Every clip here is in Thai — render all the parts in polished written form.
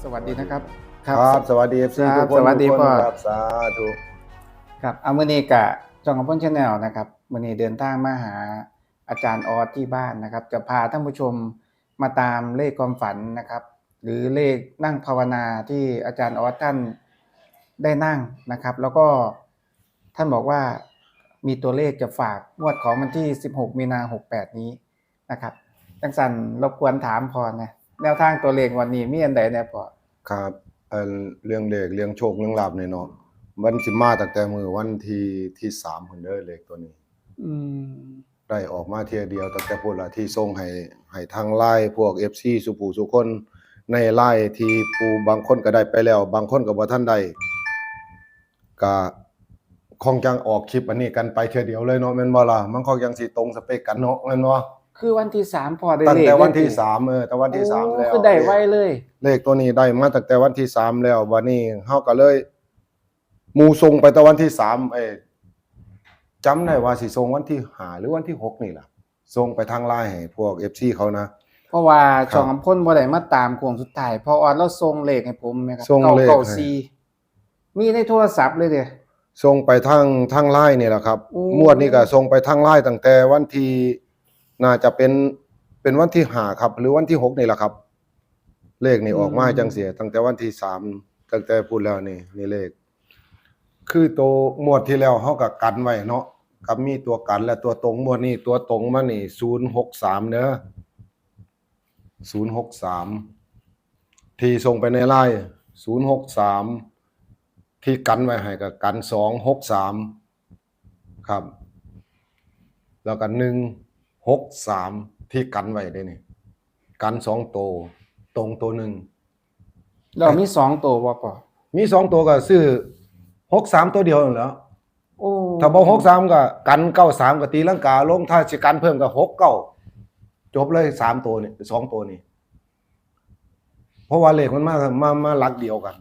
สวัสดีนะครับครับสวัสดี FC ทุกคนสวัสดีพ่อครับสาธุครับเอามื้อนี้กะช่องของพ่น Channel นะครับมื้อนี้เดินทางมาหาอาจารย์ออสที่บ้านนะครับจะพาท่านผู้ชมมาตามเลขความฝันนะครับหรือเลขนั่งภาวนาที่อาจารย์ออสท่านได้นั่งนะครับแล้วก็ท่านบอกว่ามีตัวเลขจะฝากงวดของวันที่16มีนาคม68นี้นะครับจังซั่นรบกวนถามพอนะแนวทางตัวเลขวันนี้มีอันใดแน่พอครับเรื่องเลขเรื่องโชคเรื่องลาภนี่เนาะมันสิมาตั้งแต่มื้อวันที่3พุ่นเด้อเลขตัวนี้อืมได้ออกมาเที่ยเดียวตั้งแต่พุ่นล่ะที่ส่งให้ทาง LINE พวก FC ซุผู้ซุคนใน LINE ที่ผู้บางคนก็ได้ไปแล้วบางคนก็บ่ทันได้ก็คงจังออกคลิปอันนี้กันไปเที่ยเดียวเลยเนาะแม่นบ่ล่ะมันคงจังสิตรงสเปคกันเนาะแม่นบ่คือวันที่3พอได้ ตั้ง เลข แต่วันที่ได้ติ3แต่วันที่3แล้ว คือได้ไวเลย เลขตัวนี้ได้มาตั้งแต่วันที่3แล้วบัดนี้เฮาก็เลยหมู่ส่งไปแต่วันที่3จำได้ว่าสิส่งวันที่5หรือวันที่6นี่ล่ะส่งไปทาง LINE ให้พวก FC เขานะเพราะว่า ครับ ช่องอำพลบ่ได้มาตามโค้งสุดท้ายเพราะออดเราส่งเลขให้ผมแม่ครับ ส่งเลขให้ 994มีในโทรศัพท์เลยเด้อ ส่งไปทาง LINE นี่แหละครับ โอ้ งวดนี้ก็ส่งไปทาง LINE ตั้งแต่วันที่น่าจะเป็นวันที่5ครับหรือวันที่6นี่แหละครับ เลขนี่ออกมาจังเสียตั้งแต่วันที่3ตั้งแต่พูดแล้วนี่เลข คือตัวงวดที่แล้วเฮาก็กันไว้เนาะกับมีตัวกันและตัวตรงงวดนี้ตัวตรงมานี่063เด้อ063ที่ส่งไปใน LINE 063ที่กันไว้ให้ก็กัน263ครับ แล้วก็163ที่กันไว้ได้นี่กัน2ตัวตรงตัวหนึง เรามี2ตัวบ่ปอ มี2ตัวก็ซื้อ63ตัวเดียวนั่นแหล้ว โอ้ ถ้าบ่63ก็กัน93ก็ตีลังกาลงถ้าสิกันเพิ่มก็69จบเลย3ตัวนี่2ตัวนี่เพราะว่าเลขมันมาหลักเดียวกัน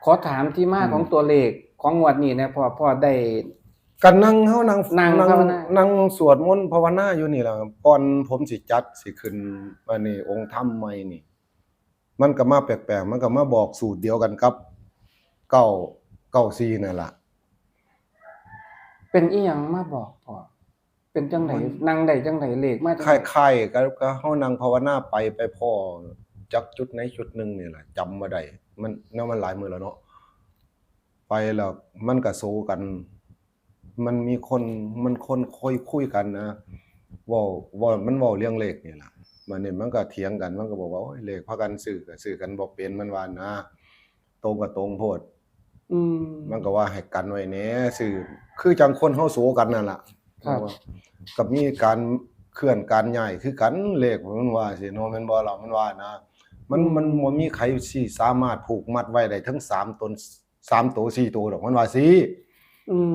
ขอถามที่มาของตัวเลขของงวดนี้นะพ่อได้ กันนั่งเฮานั่ง นั่งภาวนา นั่งสวดมนต์ภาวนาอยู่นี่ล่ะก่อนผมสิจัดสิขึ้นอันนี้องค์ธรรมใหม่นี่ มันก็มาแปลกๆมันก็มาบอกสูตรเดียวกันกับ994นั่นล่ะ เป็นอีหยังมาบอกพ่อเป็นจังไดนั่งได้จังไดเลขมาจัง ค ได ล้ายๆก็เฮานั่งภาวนาไปพ้อจักจุดไหนจุดหนึงนี่ล่ะจำบ่ได้มันหลายมื้อแล้วเนาะไปแล้วมันก็โซกัน มันมีคนคุยกันนะเว้ามันเว้าเรื่องเลขนี่ล่ะบัดนี้มันก็เถียงกันมันก็บอกว่าโอ้ยเลขพากันซื้อก็ซื้อกันบ่เป็นมันว่านะตรงก็ตรงโพด อืม มันก็ว่าให้กันไว้แหน่ซื้อคือจังคนเฮาโสกันนั่นล่ะ ครับ กับมีการเคลื่อนการย้ายคือกันเลขมันว่าสิเนาะแม่นบ่ล่ะมันว่านะมันบ่มีใครสิสามารถผูกมัดไว้ได้ทั้ง3ตน3ตัว4ตัวดอกมันว่าสิ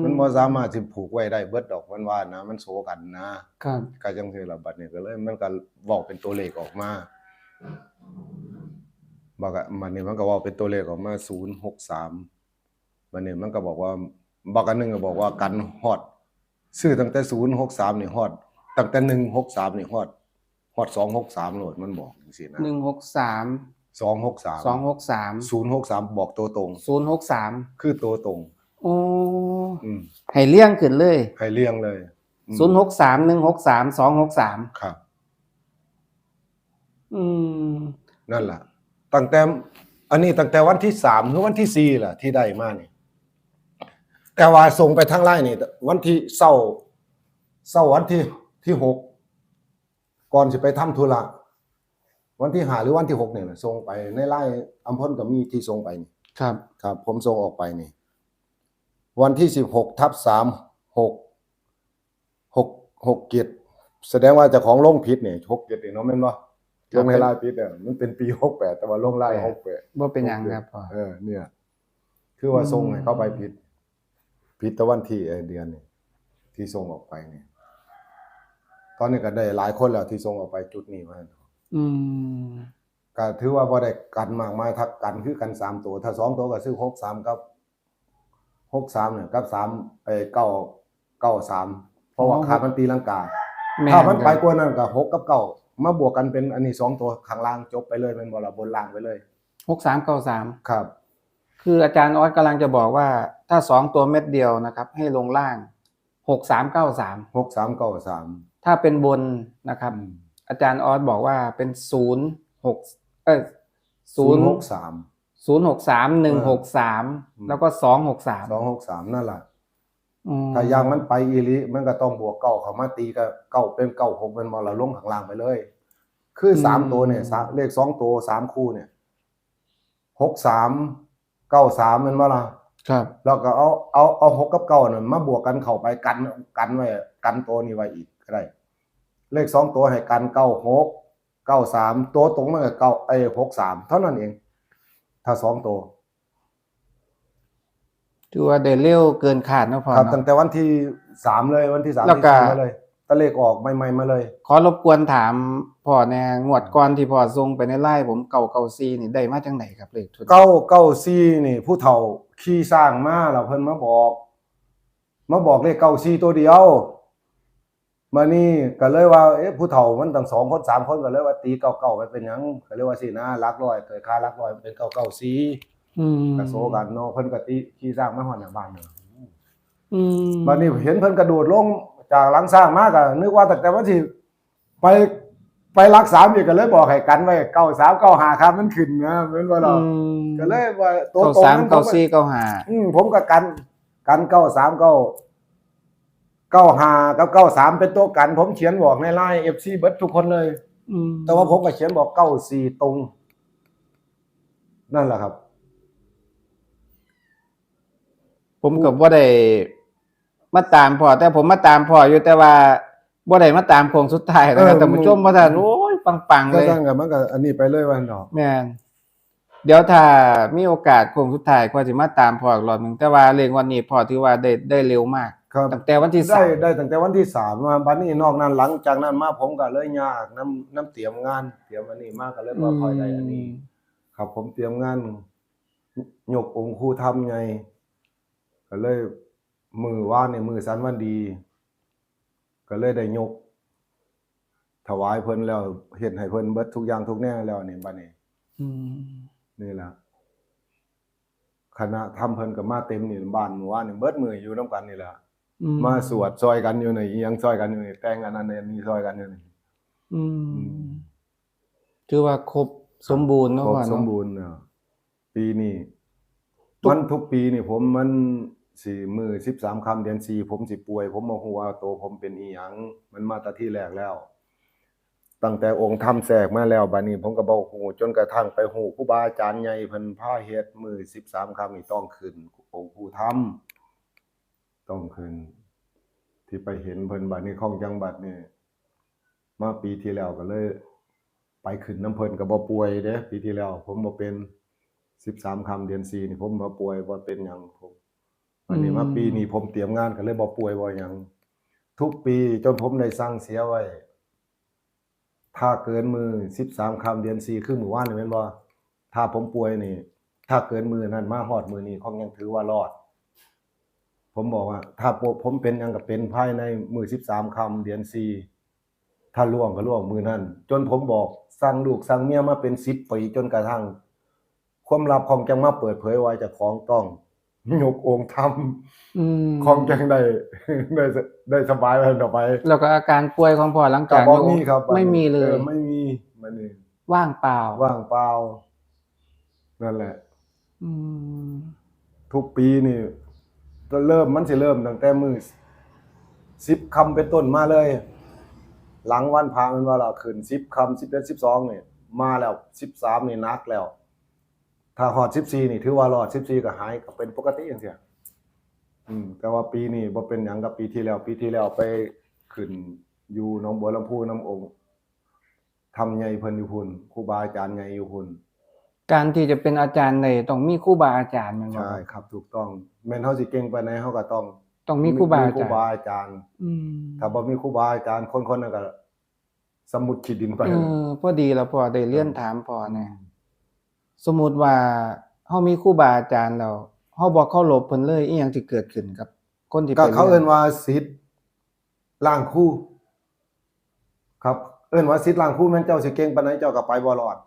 มันบ่สามารถสิผูกไว้ได้เบิดดอกมันว่านะมันโสกันนะครับ ก็จังซี่ล่ะบัดนี้ก็เลยมันก็เว้าเป็นตัวเลขออกมาบัดนี้มันก็เว้าเป็นตัวเลขออกมา063บัดนี้มันก็บอกว่าบักอันหนึงก็บอกว่ากันฮอดซื้อตั้งแต่063นี่ฮอดตั้งแต่163นี่ฮอด263โลดมันบอกจังซี่นะ163 263 263 063บอกตัวตรง 063คือตัวตรง โอ้ อืม ให้เลี่ยงขึ้นเลย ให้เรียงเลย063 163 263ครับ อืม นั่นล่ะตั้งแต่อันนี้ตั้งแต่วันที่3หรือวันที่4ล่ะที่ได้มานี่แต่ว่าส่งไปทาง LINE นี่วันที่เช้าวันที่6ก่อนสิไปทำธุระวันที่5หรือวันที่6นี่น่ะส่งไปใน LINE อำพลก็มีที่ส่งไปนี่ ครับ ครับผมส่งออกไปนี่วันที่16/3 6 เกียรติแสดงว่าเจ้าของลงผิดนี่6เกียรติเนาะแม่นบ่ลงใน LINE ผิดมันเป็นปี68แต่ว่าลง LINE 68 บ่เป็นหยังครับพ่อ เนี่ยคือว่าส่งให้เขาไปผิดแต่วันที่เดือนนี่ที่ส่งออกไปนี่ตอนนี้ก็ได้หลายคนแล้วที่ส่งออกไปจุดนี้มา อืม ก็ถือว่าบ่ได้กันมากมายถ้ากันคือกัน3ตัวถ้า2ตัวก็ซื้อ63กับ63เนี่ยกับ3993เพราะว่าขาดมันตีลังกาถ้ามันไปกว่านั้นก็6กับ9 มาบวกกันเป็นอันนี้2ตัวข้างล่างจบไปเลยแม่นบ่ล่ะบนล่างไปเลย6393ครับคืออาจารย์ออสกำลังจะบอกว่าถ้า2ตัวเม็ดเดียวนะครับให้ลงล่าง6393 6393ถ้าเป็นบนนะครับ อืม อาจารย์ออสบอกว่าเป็น06063 163แล้วก็263 นั่นล่ะ อืม ถ้าอย่างมันไปอีหลีมันก็ต้องบวกเก้าเข้ามาตีก็เก้าเป็น96เป็นบ่ล่ะลงข้างล่างไปเลย คือ3ตัวเนี่ยเลข2ตัว3คู่เนี่ย63 93แม่นบ่ล่ะ ครับ แล้วก็เอา6กับ9นั่นมาบวกกันเข้าไปกันไว้กันตัวนี้ไว้อีกก็ได้ เลข2ตัวให้กัน96 93ตัวตรงมันก็63เท่านั้นเอง ถ้า2ตัว ถือว่าได้เร็วเกินคาดเนาะพ่อ ครับตั้ เนาะ งแต่วันที่3เลยวันที่3 แล้ว ที่ ก็ 4มาเลยตะเลขออกใหม่ๆมาเลย ขอรบกวนถามพ่อแน่งวดก่อนที่พ่อส่งไปในไลน์ผม994นี่ได้มาจังไดครับเลขชุด 994นี่ผู้เฒ่าขี่สร้างมาแล้วเพิ่นมาบอกเลข94ตัวเดียวมานี่ก็เลยว่าผู้เฒ่ามันตั้ง2คน3คนก็เลยว่าตี99ไปเป็นหยังก็เลยว่าสินะหลักร้อยเกิดค่าหลักร้อยเป็น994ก็โซกันเนาะเพิ่นก็ตีขี่สร้างมาฮอดหน้าบ้านเนาะบัดนี้เห็นเพิ่นกระโดดลงจากหลังสร้างมาก็นึกว่าแต่ว่าสิไปรักษาอีกก็เลยบอกให้กันไว้93 95ครับมันขึ้นนะแม่นบ่ล่ะก็เลยว่าตัวตรงนั้นผมก็กัน93 95กับ93เป็นตัวกันผมเขียนบอกใน LINE FC เบิดทุกคนเลยแต่ว่าผมก็เขียนบอก94ตรงนั่นแหละครับ ผมก็บ่ได้มาตามพ่อแต่ผมมาตามพ่ออยู่แต่ว่าบ่ได้มาตามโค้งสุดท้ายนะครับท่านผู้ชมว่าท่านโอ้ยปังๆ ก็ เลย ตั้งกับมันก็อันนี้ไปเลยว่าดอก แม่นเดี๋ยวถ้ามีโอกาสโค้งสุดท้ายก็สิมาตามพ่ออีกรอบนึงแต่ว่าเลขวันนี้พ่อถือว่าได้เร็วมาก ครับ ตั้งแต่วันที่ ได้ตั้งแต่วันที่3มาบัดนี้นอกนั้นหลังจากนั้นมาผมก็เลยยากน้ำเตรียมงานเตรียมอันนี้มาก็เลยบ่ค่อยได้อันนี้ ครับผมเตรียมงานยกองค์ครูธรรมไงก็เลยมือว่านในมือสันวันดี ก็เลยได้ยก ถวายเพิ่นแล้วเฮ็ดให้เพิ่นเบิดทุกอย่างทุกแนวแล้วนี่บัดนี้นี่ล่ะคณะทำเพิ่นก็มาเต็มนี่บ้านเมื่อวานนี่เบิดมื้ออยู่นำกันนี่ล่ะมาสวดซอยกันอยู่นี่อีหยังซอยกันอยู่นี่แต่งอันนั้นอันนี้ซอยกันอยู่นี่ถือว่าครบสมบูรณ์เนาะ ครบ พ่อ สม เนาะ บูรณ์เนาะปีนี้มันทุกปีนี่ผมมันสิมื้อ13ค่ำเดือน4ผมสิป่วยผมบ่ฮู้ว่าโตผมเป็นอีหยังมันมาแต่ที่แรกแล้วตั้งแต่องค์ทำแทรกมาแล้วบัดนี้ผมก็บ่ฮู้จนกระทั่งไปฮู้ครูบาอาจารย์ใหญ่เพิ่นพาเฮ็ดมื้อ13ค่ำนี่ต้องขึ้นองค์ผู้ธรรมต้องขึ้นที่ไปเห็นเพิ่นบัดนี้ของจังบัดนี่มาปีที่แล้วก็เลยไปขึ้นน้ำเพิ่นก็บ่ป่วยเด้ปีที่แล้วผมบ่เป็น13ค่ำเดือน4นี่ผมบ่ป่วยบ่เป็นหยังผมอันนี้มาปีนี้ผมเตรียมงานก็เลยบ่ป่วยบ่หยังทุกปีจนผมได้สั่งเสียไว้ถ้าเกินมือ13ค่ำเดือน4คือมื้อวานนี่แม่นบ่ถ้าผมป่วยนี่ถ้าเกินมือนั้นมาฮอดมื้อนี้คงยังถือว่ารอดผมบอกว่าถ้าผมเป็นหยังก็เป็นภายในมื้อ13ค่ำเดือน4ถ้าล่วงก็ล่วงมื้อนั้นจนผมบอกสั่งลูกสั่งเมียมาเป็น10ปีจนกระทั่งความลับของจังมาเปิดเผยว่าเจ้าของต้องยกองค์ธรรมของจังได้สบายไปต่อไปแล้วก็อาการป่วยของพ่อหลัง ก็ จาก บ่มีครับ ไม่มีเลย ไม่มีมันนี่ ว่างเปล่า ว่างเปล่านั่นแหละทุกปีนี่มันสิเริ่มตั้งแต่มื้อ10ค่ำเป็นต้นมาเลย หลังวันพระมันว่าเราขึ้น10ค่ำ11 12นี่มาแล้ว13นี่หนักแล้วถ้าฮอด14นี่ถือว่ารอด14ก็หายก็เป็นปกติจังซี่แต่ว่าปีนี้บ่เป็นหยังกับปีที่แล้วไปขึ้นอยู่หนองบัวลำพูน้ำองค์ทำใหญ่เพิ่นอยู่พุ่นครูบาอาจารย์ใหญ่อยู่พุ่น การที่จะเป็นอาจารย์ได้ต้องมีครูบาอาจารย์แม่นบ่ ใช่ครับถูกต้องแม่นเฮาสิเก่งปานใดเฮาก็ต้อง มีครูบาอา ครู จารย์ บาอาจารย์ถ้าบ่มีครูบาอาจารย์คนๆนั้นก็สมุดขีดดินไป พอดีแล้วพ่อได้เรียนถามพ่อแน่สมมุติว่าเฮามีครูบาอาจารย์แล้วเฮาบ่เคารพเพิ่นเลยอีหยังสิเกิดขึ้นกับคนที่ ก็ เป็น เขาเอิ้นว่าศิษย์ร่างครูครับ เอิ้นว่าศิษย์ล้างคู่แม่นเจ้าสิเก่งปานใดเจ้าก็ไปบ่รอด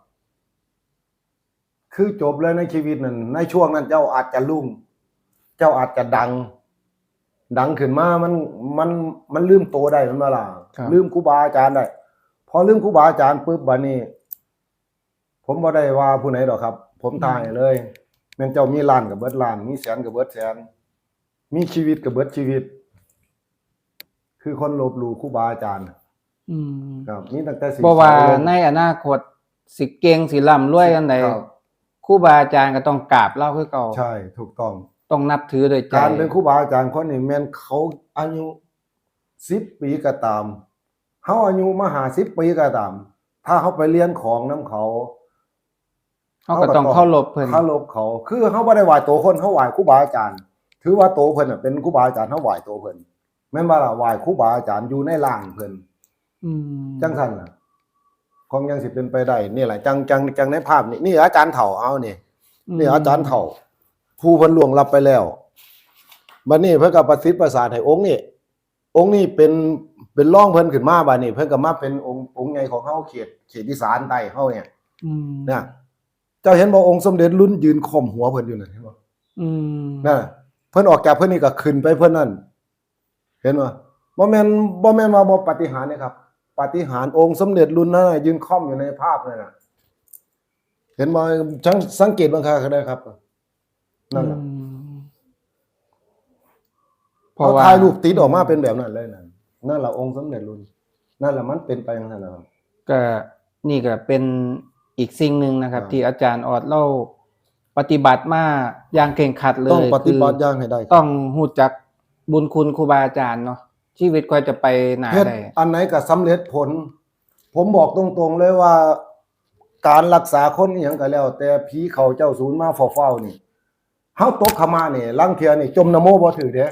คือจบเลยในชีวิตนั่นในช่วงนั้นเจ้าอาจจะรุ่งเจ้าอาจจะดังขึ้นมามันลืมโตได้แม่นบ่ล่ะ ครับ ลืมครูบาอาจารย์ได้พอลืมครูบาอาจารย์ปุ๊บบัดนี้ ผมบ่ได้ว่าผู้ไหนดอกครับ ผมทายเลยแม่นเจ้ามีล้านก็เบิดล้านมีแสนก็เบิดแสนมีชีวิตก็เบิดชีวิต คือคนลบหลู่ครูบาอาจารย์ อืม ครับมีตั้งแต่สิ เพราะว่าในอนาคตสิเก่งสิร่ำรวยอันใด ครับ ครูบาอาจารย์ก็ต้องกราบเล่าคือเก่า ใช่ถูกต้อง ต้องนับถือโดยใจ การเป็นครูบาอาจารย์คนนี้แม่นเขาอายุ10 ปีก็ตามเฮาอายุมา50 ปีก็ตาม ถ้าเขาไปเรียนของนํเขา เขาก็ต้องเคารพเพิ่น เคารพเขาคือเฮาบ่ได้ไหว้โตคนเฮาไหว้ครูบาอาจารย์ ถือว่าโตเพิ่นน่ะเป็นครูบาอาจารย์เฮาไหว้โตเพิ่นแม่นบ่ล่ะไหว้ครูบาอาจารย์อยู่ในร่างเพิ่น อืม จังซั่นน่ะคงยังสิเป็นไปได้นี่แหละจังในภาพนี่อาจารย์เฒ่าเอานี่อาจารย์เฒ่าผู้เพิ่นล่วงลับไปแล้วบัดนี้เพิ่นก็ประสิทธิ์ประสาทให้องค์นี้เป็นรองเพิ่นขึ้นมาบัดนี้เพิ่นก็มาเป็นองค์ใหญ่ของเฮาเขตอีสานใต้เฮาเนี่ย อืม นะเจ้าเห็นบ่องค์สมเด็จรุ่นยืนค่อมหัวเพิ่นอยู่นั่นเห็นบ่ อืม นั่นน่ะเพิ่นออกจากเพิ่นนี่ก็ขึ้นไปเพิ่นนั่นเห็นบ่บ่แม่นว่าบ่ปาฏิหาริย์นะครับปาฏิหาริย์องค์สมเด็จรุ่นนั้นน่ะยืนค่อมอยู่ในภาพนั่นน่ะเห็นบ่จังสังเกตบางครั้งก็ได้ครับนั่นแหละ เพราะ เขา ว่า ถ่ายรูปติดออกมาเป็นแบบนั้นเลยนั่นแหละองค์สมเด็จรุ่นนั่นแหละมันเป็นไปอย่างนั้นนะครับ ก็นี่ก็เป็นอีกสิ่งหนึ่งนะครับ ครับ ที่อาจารย์ออดเล่าปฏิบัติมาอย่างเก่งขัดเลย ต้องปฏิบัติ คือ อย่างให้ได้ ต้องหูจักบุญคุณครูบาอาจารย์เนาะชีวิตก็จะไปหนา เฮ็ด ได้ อันไหนก็สำเร็จผล ผมบอกตรงๆเลยว่า การรักษาคนอหยังก็แล้ว แต่ผีเขาเจ้าศูนย์มาเฝ้าๆนี่เฮาตกขมานี่ลางเที่ยนี่จมนะโมบ่ถือเด้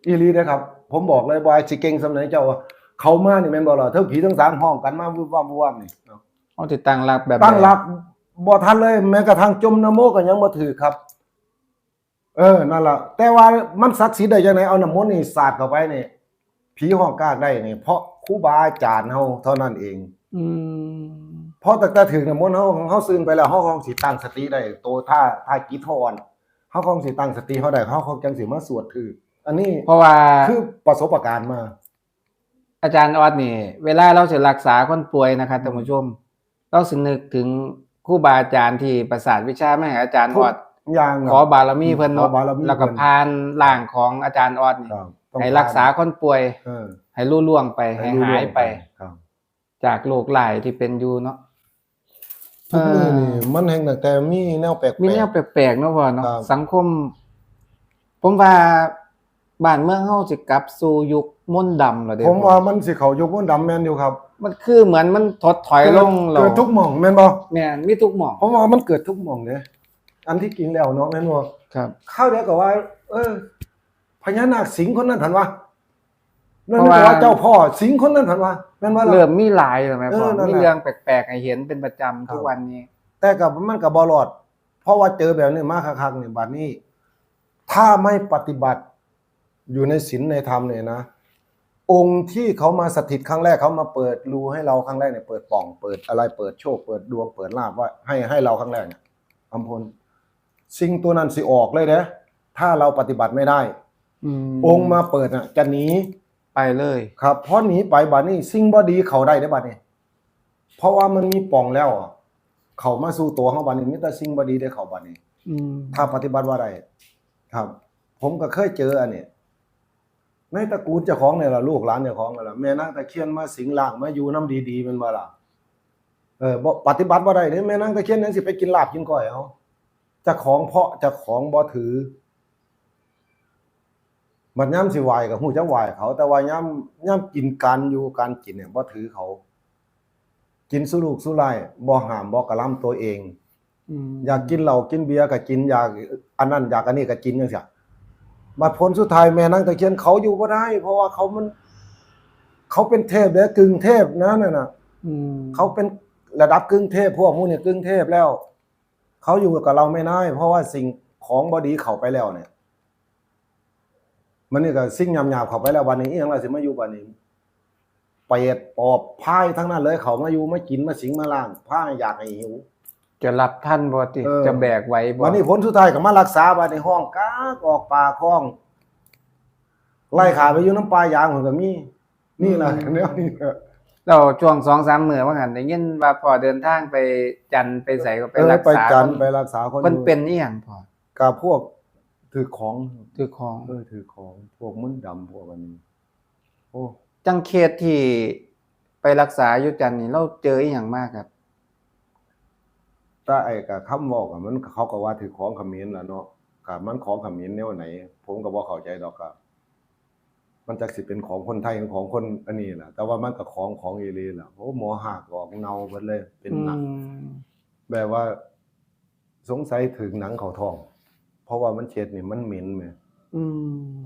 อีหลีเด้อครับ ผมบอกเลยว่าสิเก่งสำไหนเจ้าว่าเขามานี่แม่นบ่ล่ะเทั้งผีทั้งสางห้องกันมาวุบวับนี่ เอาติดตั้งหลักแบบ ตั้งหลักบ่ทันเลยแม้กระทั่งจมนะโมก็ยังบ่ถือครับ นั่นล่ะแต่ว่ามันศักดิ์สิทธิ์ได้จังไดเอาน้ำมนต์นี่สาดเข้าไปนี่ผีห้องกากได้นี่เพราะครูบาอาจารย์เฮาเท่านั้นเอง อืม เพราะตั้งแต่ถึงน้ำมนต์เฮาซื่นไปแล้วเฮาคงสิตั้งสติได้โตถ้ากิจเฮาอ่อนเฮาคงสิตั้งสติเฮาได้เฮาคงจังสิมาสวดถืออันนี้ เพราะว่า คือประสบการณ์มา อาจารย์ออดนี่ เวลาเราจะรักษาคนป่วยนะครับท่านผู้ชม เราสินึกถึงครูบาอาจารย์ที่ประสาทวิชามาให้อาจารย์ออด อย่าง ขอบารมีเพิ่น ขอ เนาะ บารมี แล้วก็ เพิ่น ผ่านร่างของอาจารย์ออดนี่ ครับต้อง ให้รักษาคนป่วย เออ ให้รู้ล่วงไปให้ รู้ หายไป ครับ จากโรคหลายที่เป็นอยู่เนาะ ทุกมื้อนี่มันแห่งตั้งแต่มีแนวแปลกๆ มีแนวแปลกๆเนาะพ่อเนาะ ครับ สังคม ผมว่าบ้านเมืองเฮาสิกลับสู่ยุคมนต์ดำแล้วเด้ ผมว่ามันสิเข้ายุคมนต์ดำแม่นอยู่ครับ มันคือเหมือนมันถดถอยลงแล้ว เกิดทุกหม่องแม่นบ่ แม่นมีทุกหม่อง ผมว่ามันเกิดทุกหม่องเด้อันที่จริงแล้วเนาะแม่นบ่ ครับ ข้าวเดียวก็ว่า พญานาคสิงห์คนนั้นทันวะนั่น เพราะ ก็ ว่า ว่าเจ้าพ่อสิงห์คนนั้นทันวะแม่นว่า เริ่มมีหลายแล้วแม่พ่อ นั่น มี แหละ เรื่องแปลกๆให้เห็นเป็นประจำทุกวันนี้ แต่กับมันก็บ่รอด เพราะว่าเจอแบบนี้มาคักๆนี่บัดนี้ ถ้าไม่ปฏิบัติอยู่ในศีลในธรรมเนี่ยนะ องค์ที่เขามาสถิตครั้งแรกเขามาเปิดรูให้เราครั้งแรกเนี่ยเปิดป่องเปิดอะไรเปิดโชคเปิดดวงเปิดลาภว่าให้เราครั้งแรกเนี่ยอำพลสิ่งตัวนั้นสิออกเลยเด้ถ้าเราปฏิบัติไม่ได้ องค์มาเปิดน่ะจะหนี ไปเลย ครับเพราะหนีไปบัดนี้สิ่งบ่ดีเขาได้บัดนี้เพราะว่ามันมีป่องแล้วอะเขามาสู่ตัวเขาบัดนี้มีแต่สิ่งบ่ดีได้เขาบัดนี้ อืม ถ้าปฏิบัติว่าได้ครับ ผมก็เคยเจออันนี้ในตระกูลเจ้าของเนี่ยล่ะลูกหลานเจ้าของนั่นล่ะแม่นางตะเคียนมาสิงร่างมาอยู่น้ำดีๆแม่นบ่ล่ะบ่ปฏิบัติบ่ได้เด้แม่นางตะเคียนนั้นสิไปกินลาบกินก้อยเอาเจ้าของเพาะเจ้าของบ่ถือบัดยามสิไหว้ก็ฮู้จักไหว้เขา แต่ว่ายามกินการอยู่การกินเนี่ยบ่ถือเขา กินสุรุ่ยสุร่ายบ่ห้ามบ่กระลำตัวเอง อยากกินเหล้ากินเบียร์ก็กินอยากอันนั้นอยากอันนี้ก็กินจังซี่บัดผลสุดท้ายแม่นางตะเคียนเขาอยู่บ่ได้ เพราะว่าเขาเป็นเทพเด้อกึ่งเทพนะนั่นน่ะ เขาเป็นระดับกึ่งเทพพวกหมู่นี่กึ่งเทพแล้ว เขาอยู่กับเราไม่ได้เพราะว่าสิ่งของบ่ดีเข้าไปแล้วเนี่ย มันนี่ก็สิ่งหยาบๆเข้าไปแล้ววันนี้อีหยังล่ะสิมาอยู่บัดนี้ ไป เปรตปอบพายทั้งนั้นเลยเขามาอยู่มากินมาสิงมาล่างพายอยากให้หิว จะรับท่านบ่ติ เออ จะแบกไว้บ่ วันนี้ผลสุดท้ายก็มารักษาบัดในห้องกากออกปากคล้องไล่ขาไปอยู่น้ำปลายางผมก็มีนี่ล่ะแนวนี้ เราช่วง 2-3 มื้อว่างั้นได้ยินว่าพ่อเดินทางไปจันทน์ไปไสก็ไปรัก ไป ษา จันท คน ร์ไปรักษาคน เพิ่นเป็นอีหยังพ่อ กับพวกถือของ คือของ ถือของพวกมึนดำพวกอันนี้โอ้ จังเคสที่ไปรักษาอยู่จันทน์นี่เราเจออีหยังมากครับ ถ้าไอ้กับคำบอกอะมันเขาก็ว่าถือของเขมิ้นล่ะเนาะกับมันของเขมิ้นแนวไหน ผมก็บ่เข้าใจดอกครับมันจักสิเป็นของคนไทยหรือของคนอันนี้ล่ะ แต่ว่ามันก็ของอีหลีล่ะโอ้หมอหักออกเนาเบิดเลยเป็นหนัก แบบว่าสงสัยถึงหนังเขาท้อง เพราะว่ามันเช็ดนี่มันเหม็นแหม อืม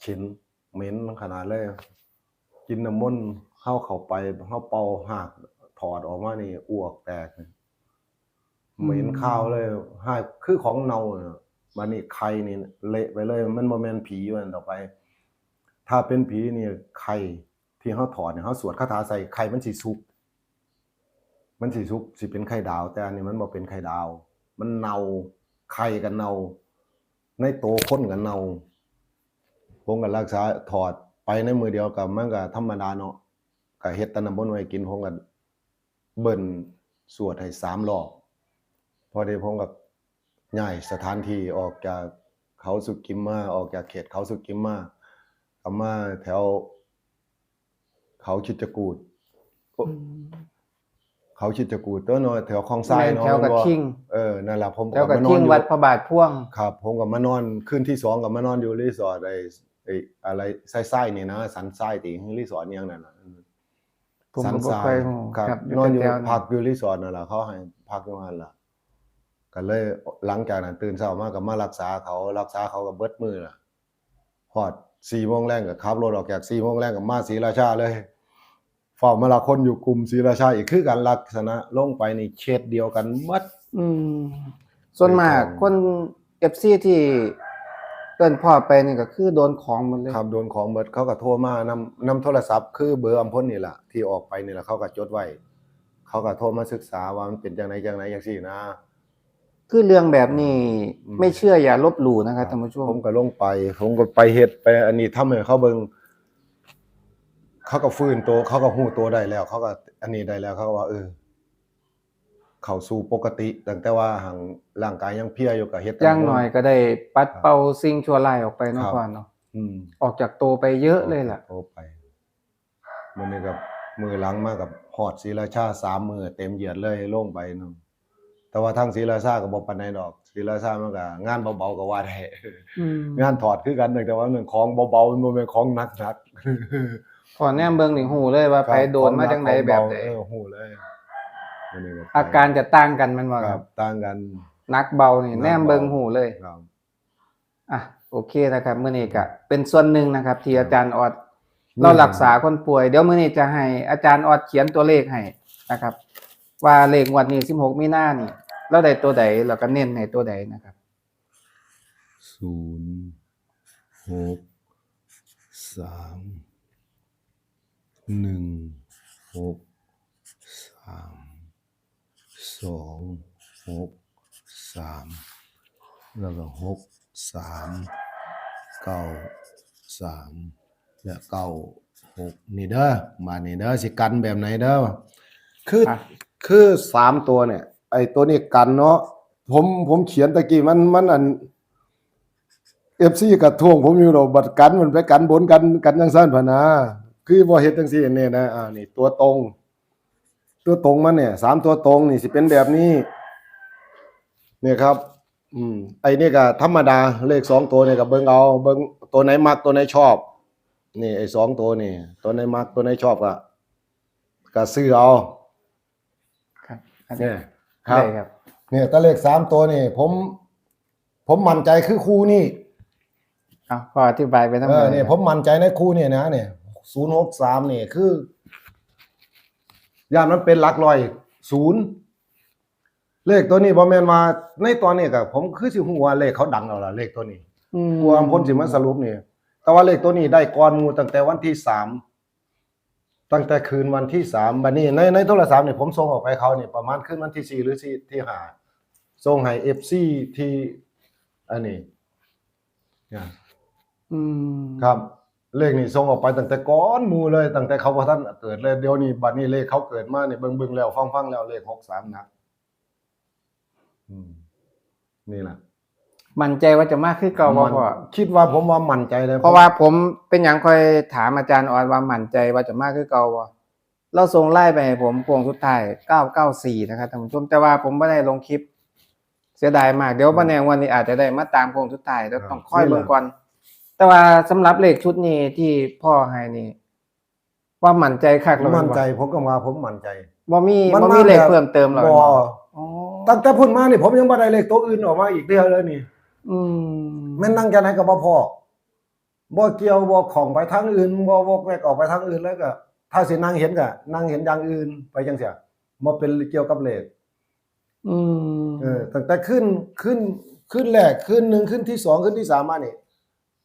ฉินเหม็นขนาดเลยกินน้ำมนต์เข้าไปเฮาเป่าหักถอดออกมานี่อ้วกแตกนี่เหม็นข้าวเลยหายคือของเน่าน่ะบัดนี้ไข่นี่เละไปเลย มันบ่แม่นผีมันต่อไป ถ้าเป็นผีนี่ไข่ที่เฮาถอดเนี่ยเฮาสวดคาถาใส่ไข่มันสิสุก มันสิสุกสิเป็นไข่ดาว แต่อันนี้มันบ่เป็นไข่ดาว มันเน่าไข่ก็เน่าในโตคนก็เน่าผมก็รักษาถอดไปในมือเดียวกับมันก็ธรรมดาเนาะก็เฮ็ดแต่น้ำมนต์ไว้กินผมก็เบิ่นสวดให้3รอบพอดีผมก็ย้ายสถานที่ออกจากเขาสุกิมมาออกจากเขตเขาสุกิมมาก็มาแถวเขาชิดกูฏ เขาชิดกูฏตัวน้อยแถวคลองทรายเนาะ แถวกระทิง นั่นล่ะผม แถวกระ มานอ ทิ น ง อยู่ วัดพระบาทพ่วง ครับ ผมก็มานอนคืนที่2ก็มานอนอยู่รีสอร์ทไอ้อะไรทรายๆนี่นะสันทรายติรีสอร์ทอิหยังนั่นน่ะ ผม สัน ก็บ่ ทราย ค่อยรู้ ครับ ครับ นอนอยู่ แถวๆนั้น พักอยู่รีสอร์ทนั่นล่ะเขาให้พักอยู่นั่นล่ะก็เลยหลังจากนั้นตื่นเช้ามาก็มารักษาเขาก็เบิดมื้อล่ะฮอด 4:00 นก็ขับรถออกจาก 4:00 นก็มาศรีราชาเลยเฝ้ามาละคนอยู่กลุ่มศรีราชาอีกคือกันลักษณะลงไปนี่เฉดเดียวกันหมด ส่วนมาก เป็นของ คน FC ที่เอิ้นพ่อไปนี่ก็คือโดนของหมดเลย ครับโดนของเบิดเขาก็โทรมานำโทรศัพท์คือเบอร์อำพลนี่ล่ะที่ออกไปนี่ล่ะเขาก็จดไว้เขาก็โทรมาศึกษาว่ามันเป็นจังไดจังซี่นะ คือเรื่องแบบนี้ อืม ไม่เชื่ออย่าลบหลู่นะครับท่านผู้ชม ผมก็ลงไปผมก็ไปเฮ็ดไปอันนี้ทำให้เขาเบิ่งเขาก็ฟื้นตัวเขาก็ฮู้ตัวได้แล้ว เขาก็อันนี้ได้แล้วเขาก็ว่าเข้าสู่ปกติตั้งแต่ว่าหังร่างกายยังเพลียอยู่ก็เฮ็ด อย่างน้อยก็ได้ปัดเป่าสิ่งชั่วร้ายออกไปเนาะ ครับ พ่อเนาะ อืม ออกจากตัวไปเยอะเลยล่ะ โทรไปมื้อนี้ก็มือหลังมากับฮอดศรีราชา3มื้อเต็มเหยียดเลยลงไปเนาะแต่ว่าทางศรีราชาก็บ่ปานใดดอกศรีราชามันก็งานเบาๆก็ว่าได้ งานถอดคือกันแต่ว่ามันของเบาๆมันบ่แม่นของหนักๆ พอแนมเบิ่งนี่ฮู้เลยว่าไปโดนมาจังไดแบบใด ฮู้เลยมื้อนี้ก็ไป อาการจะต่างกันแมันบ่ ค ค รั รั บบ ต่างกัน หนักเบานี่แนมเบิ่งฮู้เลย ครับ อ่ะโอเคนะครับมื้อนี้ก็เป็นส่วนหนึ่งนะครับ ที่อาจารย์ออด อืม เรารักษาคนป่วยเดี๋ยวมื้อนี้จะให้อาจารย์ออดเขียนตัวเลขให้นะครับ ว่าเลขงวดนี้16มีนานี่เราได้ตัวใดแล้วก็เน้นให้ตัวใดนะครับ 0 6 3 1 6 3 2 6 3แล้วก็6 3 9 3และ9 6นี่เด้อมานี่เด้อสิกันแบบไหนเด้อคือ อ่ะ คือ3ตัวเนี่ย ไอ้ตัวนี้กันเนาะผมเขียนตะกี้มันอัน FC ก็ท่วงผมอยู่ดอกบัดกันมันไปกันบนกันจังซั่นพะนะคือบ่เฮ็ดจังซี่นี่นะนี่ตัวตรงมันเนี่ย3ตัวตรงนี่สิเป็นแบบนี้เนี่ยครับไอ้นี่ก็ธรรมดาเลข2ตัวนี่ก็เบิ่งเอาเบิ่งตัวไหนมักตัวไหนชอบ นี่ไอ้2ตัวนี่ตัวไหนมักตัวไหนชอบก็ซื้อเอา ครับอัน เนี่ นี้ ยครับ ได้ครับ เนี่ยแต่เลข3ตัวนี่ผมมั่นใจคือคู่นี่ เอาพออธิบายไปทั้งหมด เนี่ยผมมั่นใจในคู่เนี่ยนะเนี่ย063นี่คือย่านมันเป็นหลักร้อย0เลขตัวนี้บ่แม่นว่าในตอนนี้ก็ผมคือสิฮู้ว่าเลขเขาดังแล้วล่ะเลขตัวนี้กลัวพ้นสิมาสรุปนี่แต่ว่าเลขตัวนี้ได้ก่อนหมู่ตั้งแต่วันที่ ตั้งแต่คืนวันที่3บัดนี้ในโทรศัพท์นี่ผมส่งออกไปเขานี่ประมาณคืนวันที่4หรือที่5ส่งให้ FC ที่อันนี้เนี่ย อืม ครับ เลขนี่ส่งออกไปตั้งแต่ก่อนหมู่เลยตั้งแต่เขาบ่ทันเกิดเลยเดี๋ยวนี้บัดนี้เลขเขาเกิดมานี่เบิ่งแล้วฟังแล้วเลข63นะนี่ล่ะ มั่นใจว่าจะมากขึ้นเก่าบ่พ่อ คิดว่าผมว่ามั่นใจเลย เพราะว่าผมเป็นหยังค่อยถามอาจารย์ออดว่ามั่นใจว่าจะมากขึ้นเก่าบ่เราส่งไล่ไปให้ผมพวงสุดท้าย994นะครับท่านผู้ชมแต่ว่าผมบ่ได้ลงคลิป เสียดายมากเดี๋ยวบ่แน่วันนี้อาจจะได้มาตามพวงสุดท้ายแล้วต้องค่อยเบิ่งก่อนแต่ว่าสำหรับเลขชุดนี้ที่พ่อให้นี่ว่ามั่นใจคักแล้ว มั่นใจผมก็มาผมมั่นใจ บ่มี มัน บ่มีเลขเพิ่มเติมหรอก บ่ อ๋อ ตั้งแต่พุ่นมานี่ผมยังบ่ได้เลขตัวอื่นออกมาอีกเดียวเลยนี่ อืม แม่นนั่งจังไหนก็บ่พอบ่เกี่ยวบ่ของไปทางอื่นบ่วกแวกออกไปทางอื่นแล้วก็ถ้าสินั่งเห็นก็นั่งเห็นอย่างอื่นไปจังซี่บ่เป็นเกี่ยวกับเลข อืม ตั้งแต่ขึ้นแรกขึ้น1ขึ้นที่2ขึ้นที่3มานี่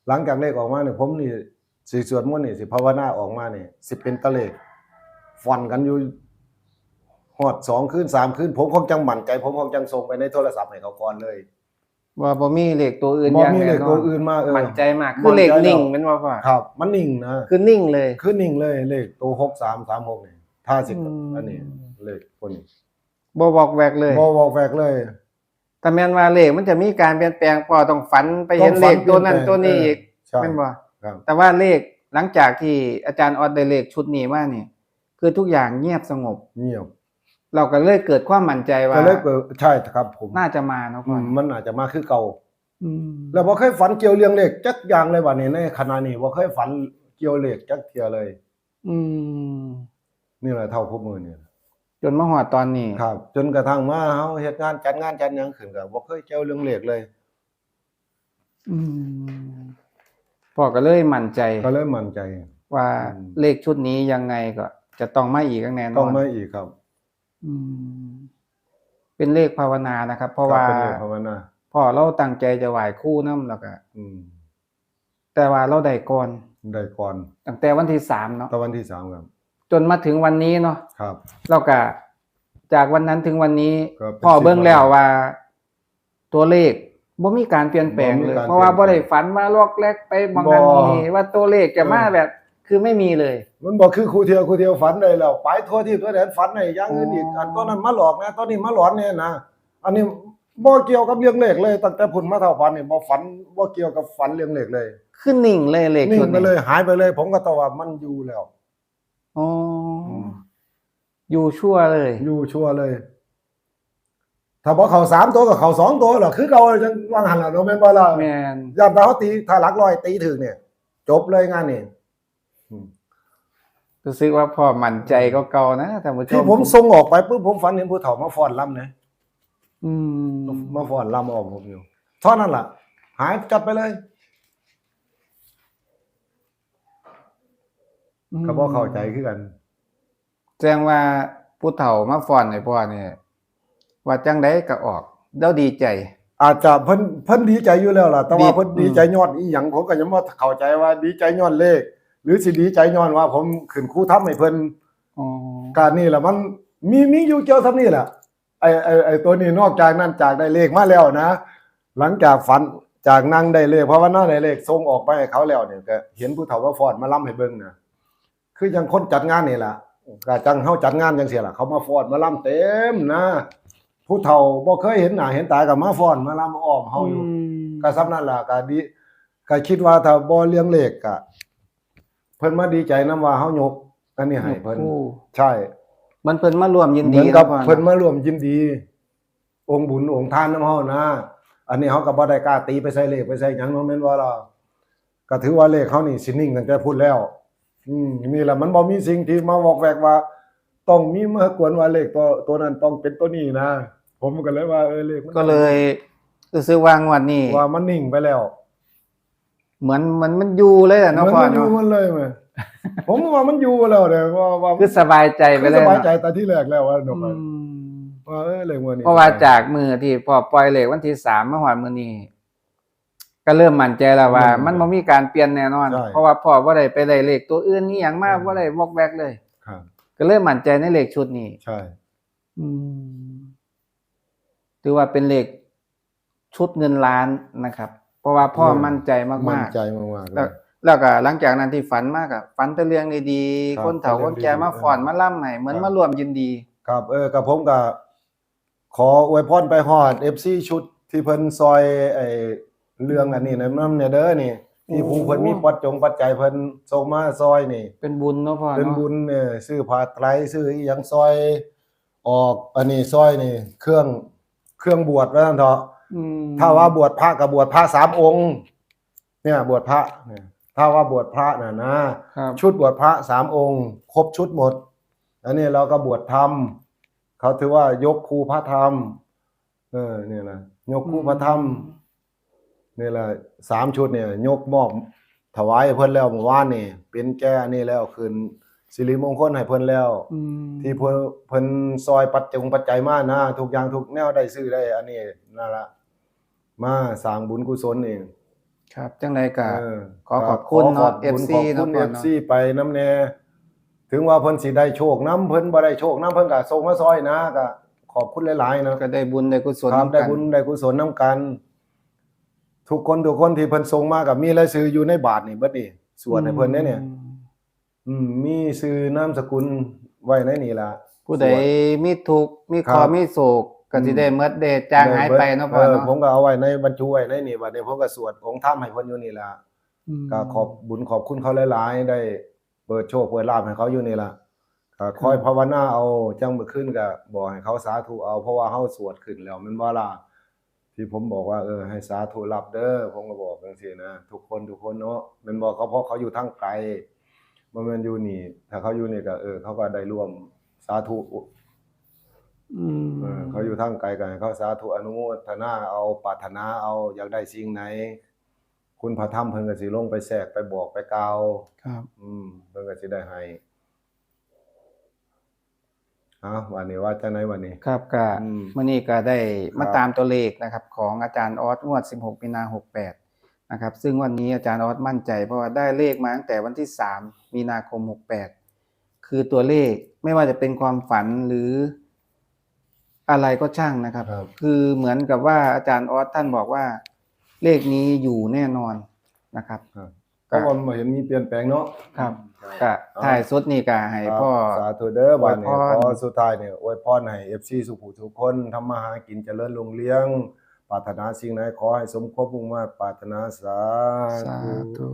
หลังจากเลขออกมานี่ผมนี่สิสวดมนต์นี่สิภาวนาออกมานี่สิเป็นตะเลขฟันกันอยู่ฮอด2คืน3คืนผมคงจังมั่นใจผมคงจังส่งไปในโทรศัพท์ให้เขาก่อนเลย ว่าบ่มีเลขตัวอื่น บ่ อย่าง มี แน่ เลข นอ ตัวน อื่นมามั่นใจมากคือเลขนิ่งแม่นบ่พ่อ ครับ มันนิ่งนะ คือนิ่งเลย คือนิ่งเลยเลขตัว6336นี่ถ้าสิอันนี้เลขคนนี้ บ่บอกแวกเลย บ่บอกแวกเลย แต่แม่นว่าเลขมันจะมีการเปลี่ยนแปลงพอต้องฝันไปเห็นเลขตัวนั้นตัวนี้อีก ใช่ แม่นบ่ ครับ แต่ว่าเลขหลังจากที่อาจารย์ออดได้เลขชุดนี้มานี่คือทุกอย่างเงียบสงบ เงียบ เราก็เลยเกิดความมั่นใจว่า ก็เลยใช่ครับผม น่าจะมาเนาะพ่อ มันอาจจะมาคือเก่า อืม แล้วบ่เคยฝันเกี่ยวเรื่องเลขจักอย่างเลยบัดนี้ในขณะนี้บ่เคยฝันเกี่ยวเลขจักเที่ยเลย อืม นี่แหละเท่าพวกมือนี่ จนมาฮอดตอนนี้ ครับ จนกระทั่งมาเฮาเฮ็ดงานจัดหยังขึ้นก็บ่เคยเกี่ยวเรื่องเลขเลย อืมพ่อก็เลยมั่นใจ ก็เลยมั่นใจ ว่า อืม เลขชุดนี้ยังไงก็จะต้องมาอีกแน่นอน ต้องมาอีกครับ อืมเป็นเลขภาวนานะครับ เพราะว่า เป็นเลขภาวนา พ่อเราตั้งใจจะไหว้ครู่นำแล้วก็ อืม แต่ว่าเราได้ก่อน ได้ก่อน ตั้งแต่วันที่3เนาะ ตะวันที่3ครับ จนมาถึงวันนี้เนาะ ครับ เราก็จากวันนั้นถึงวันนี้ ก็เป็น พ่อเบิ่ง 10 แล้วว่า ตัวเลขบ่มีการเปลี่ยนแปลง บ่มี เลย การ เพราะว่า เปลี่ บ่ ยนแปลง ได้ฝันว่าลอกแลกไปบางนั้น บ่ บางนี้ว่าตัวเลขจะมาแบบ คือไม่มีเลย มันบอกคือครูเทียวฝันได้แล้วไปทั่วที่ทั่วแดนฝันได้อย่างอื่นอีก อ๋ออั อันต้นนั้นมาหลอกนะต้นนี้มาหลอนเนี่ยนะอันนี้บ่เกี่ยวกับเรื่องเลขเลยตั้งแต่พุ่นมาเท่าฝันนี่บ่ฝันบ่เกี่ยวกับฝันเรื่องเลขเลย ขึ้นนิ่งเลยเลข นิ่ ชุ ง ด ไปเลยหายไปเลย ผมก็ตอบว่ามันอยู่แล้ว อ๋ออยู่ชั่วเลย อยู่ชัวร์เลย ถ้าบ่เข้า3ตัวก็เข้า2ตัวหรอคือเก่าจังวางหันล่ะเนาะแม่นบ่ล่ะ แม่น ย่านตาเขาตีถ้าหลักร้อยตีถึงเนี่ย จบเลยงานนี่ รู้สึกว่าพ่อมั่นใจก็เก่านะท่านผู้ชม ที่ผมส่งออกไปปุ๊บผมฝันเห็นผู้เฒ่ามาฟ้อนรำนะ อืม มาฟ้อนรำออกผมอยู่เท่านั้นล่ะ หายจับไปเลยก็บ่เข้าใจคือกัน แจ้งว่าผู้เฒ่ามาฟ้อนให้พ่อนี่ว่าจังไดก็ออกแล้วดีใจ อาจจะเพิ่นดีใจอยู่แล้วล่ะ แต่ว่า ดี เพิ่นดีใจย้อนอีหยังผมก็ยังบ่เข้าใจว่าดีใจย้อนเลข หรือสิดีใจย้อนว่าผมขึ้นครูทำให้เพิ่น อ๋อ การนี่แหละมันมีอยู่เกี่ยวทำนี่แหละไอ้ตัวนี้นอกจากนั้นจากได้เลขมาแล้วนะ หลังจากฝันจากนั่งได้เลขเพราะว่านั่งได้เลขส่งออกไปให้เขาแล้วเนี่ยก็เห็นผู้เฒ่าว่าฟ้อนมาล้ำให้เบิ่งนะคือจังคนจัดงานนี่ล่ะก็จังเฮาจัดงานจังซี่ล่ะเขามาฟ้อนมาล้ำเต็มนะ ผู้เฒ่าบ่เคยเห็นหน้าเห็นตาก็มาฟ้อนมาล้ำอ้อมเฮาอยู่ ก็ซ้ำนั่นล่ะก็ดีก็คิดว่าถ้าบ่เลี้ยงเลขก็เพิ่นมาดีใจนํว่าเฮายกอันนี้ให้เพิ่น โอ้ ใช่ มันเพิ่นมาร่วมยิน เห ดี มือนกับ พ่อ เพิ่นมาร่วมยินดี องค์บุญองค์ทานนำเฮานะ อันนี้เฮาก็บ่ได้กล้าตีไปใส่เลขไปใส่หยังเนาะแม่นบ่ล่ะก็ถือว่าเลขเฮานี่สินิ่งตั้งแต่พูดแล้ว นี่แหละมันบ่มีสิ่งที่มาวอกแวกว่า ต้องมีมากวนว่าเลขตัวนั้นต้องเป็นตัวนี้นะ ผมก็เลยว่าเลขมัน ก็เลยรู้สึกว่างวดนี้ ว่ามันนิ่งไปแล้ว เหมือนมันอยู่เลยอะเนาะ มัน พ่อ มันอยู่ เนาะ มันเลยแม่ผมว่ามันอยู่แล้วเด้ว่า คือสบายใจไป คือ เล ส ย บายใจ เนาะ แต่ที่แรกแล้วว่าดอก อืม ว่าเลขวันนี้ เพราะว่าจากมือที่พ่อปล่อยเลขวันที่3มาฮอดมื้อนี้ก็เริ่มมั่นใจแล้วว่า มันบ่มีการเปลี่ยนแน่นอน เพราะว่าพ่อบ่ได้ไปได้เลขตัวอื่นอีหยังมาบ่ได้วอกแวกเลย ก็เลยมั่นใจในเลขชุดนี้ ใช่ อืมถือว่าเป็นเลขชุดเงินล้านนะครับ เพราะว่าพ่อมั่นใจมากๆ มั่นใจมากๆเล แล้ว ย แล้วก็หลังจากนั้นที่ฝันมากอะฝันแต่เรื่องดี ครับ ๆคนเฒ่า แต่เรื่ ค อง นแก่ ดีๆ มาฟ้อน เออ มาร่ำให้เหมือน ครับ มาร่วมยินดี ครับกับผมก็ขออวยพรไปฮอด FC ชุดที่เพิ่นซอยไอ้เรื่องอันนี้นำเนี่ยเด้อนี่ที่ผู้เพิ่นมีปัจจัยเพิ่นส่งมาซอยนี่ เป็นบุญเนาะพ่อ เป็น เนาะ บุญซื้อผ้าไตรซื้ออีหยังซอยออกอันนี้ซอยนี่เครื่องบวชว่าซั่นเถาะ อืม ถ้าว่าบวชพระก็บวชพระ3องค์ เนี่ยบวชพระเนี่ยถ้าว่าบวชพระน่ะนะครับ ชุดบวชพระ3องค์ ครบชุดหมด อันนี้เราก็บวชธรรม เขาถือว่ายกครูพระธรรมเนี่ยนะยกครูพระธรรมนี่แหละ3ชุดเนี่ยยกมอบถวายให้เพิ่นแล้วเมื่อวานนี่เป็นแก่นี่แล้วคืนสิริมงคลให้เพิ่นแล้ว อืม ที่เพิ่นซอยปัจจัยมานะทุกอย่างทุกแนวได้ซื้อได้อันนี้นั่นล่ะมาสร้างบุญกุศลนี่ ครับจังไดก็ เออ ขอขอบคุณเนาะ ขอบคุณ FC ขอบ เนาะ คุณ พ่อเนาะ FC ไปน้ำแน่ถึงว่าเพิ่นสิได้โชคนำเพิ่นบ่ได้โชคนำเพิ่นก็ส่งมาซอยนะก็ขอบคุณหลายๆนะ ก็ได้บุญได้กุศล ครับ นำ ได้ กัน บุญได้กุศลนํกัน ทุกคนที่เพิ่นส่งมาก็มีรายชื่ออยู่ในบาทนี่เบิดนี่สวดให้เพิ่นเด้เนี่ยมีชื่อนามสกุลไว้ในนี่ล่ะ ผู้ใดมีทุกข์มี ครั เคอบ มีโศกก็สิได้หมดได้จางหายไปเนาะพ่อเนาะ ผมก็เอาไว้ในบรรจุไว้ในนี่บัดนี้ผมก็สวดองค์ธรรมให้เพิ่นอยู่นี่ล่ะ ก็ขอบบุญขอบคุณเขาหลายๆได้เปิดโชคเปิดลาภให้เขาอยู่นี่ล่ะก็คอยภาวนาเอาจังมื้อคืนก็บอกให้เขาสาธุเอาเพราะว่าเฮาสวดขึ้นแล้วแม่นบ่ล่ะที่ผมบอกว่าให้สาธุรับเด้อผมก็บอกจังซี่นะทุกคนเนาะแม่นบ่เขาเพราะเขาอยู่ทางไกลบ่แม่นอยู่นี่ถ้าเขาอยู่นี่ก็เขาก็ได้ร่วมสาธุ เขาอยู่ทางไกลก็ให้เขาสาธุอนุโมทนาเอาปรารถนาเอาอยากได้สิ่งไหนคุณพระธรรมเพิ่นก็สิลงไปแทรกไปบอกไปกล่าว ครับ เพิ่นก็สิได้ให้วันนี้ว่าจังได๋วันนี้ ครับก็ มื้อนี้ก็ได้มาตามตัวเลขนะครับของอาจารย์ออสงวด16มีนา68นะครับซึ่งวันนี้อาจารย์ออสมั่นใจเพราะว่าได้เลขมาตั้งแต่วันที่3มีนาคม68คือตัวเลขไม่ว่าจะเป็นความฝันหรืออะไรก็ช่างนะครับ ครับ คือเหมือนกับว่าอาจารย์ออสท่านบอกว่าเลขนี้อยู่แน่นอนนะครับ เพราะว่าบ่เห็นมีเปลี่ยนแปลงเนาะ ครับก็ท้ายสุดนี่ก็ให้พ่อ สาธุเด้อบัดนี้ อวยพร ขอสุดท้ายนี่อวยพรให้ FC สุขุทุกคนทำมาหากินเจริญรุ่งเรืองปรารถนาสิ่งใดขอให้สมความมุ่งมั่นปรารถนาสา สา ธุ ธุ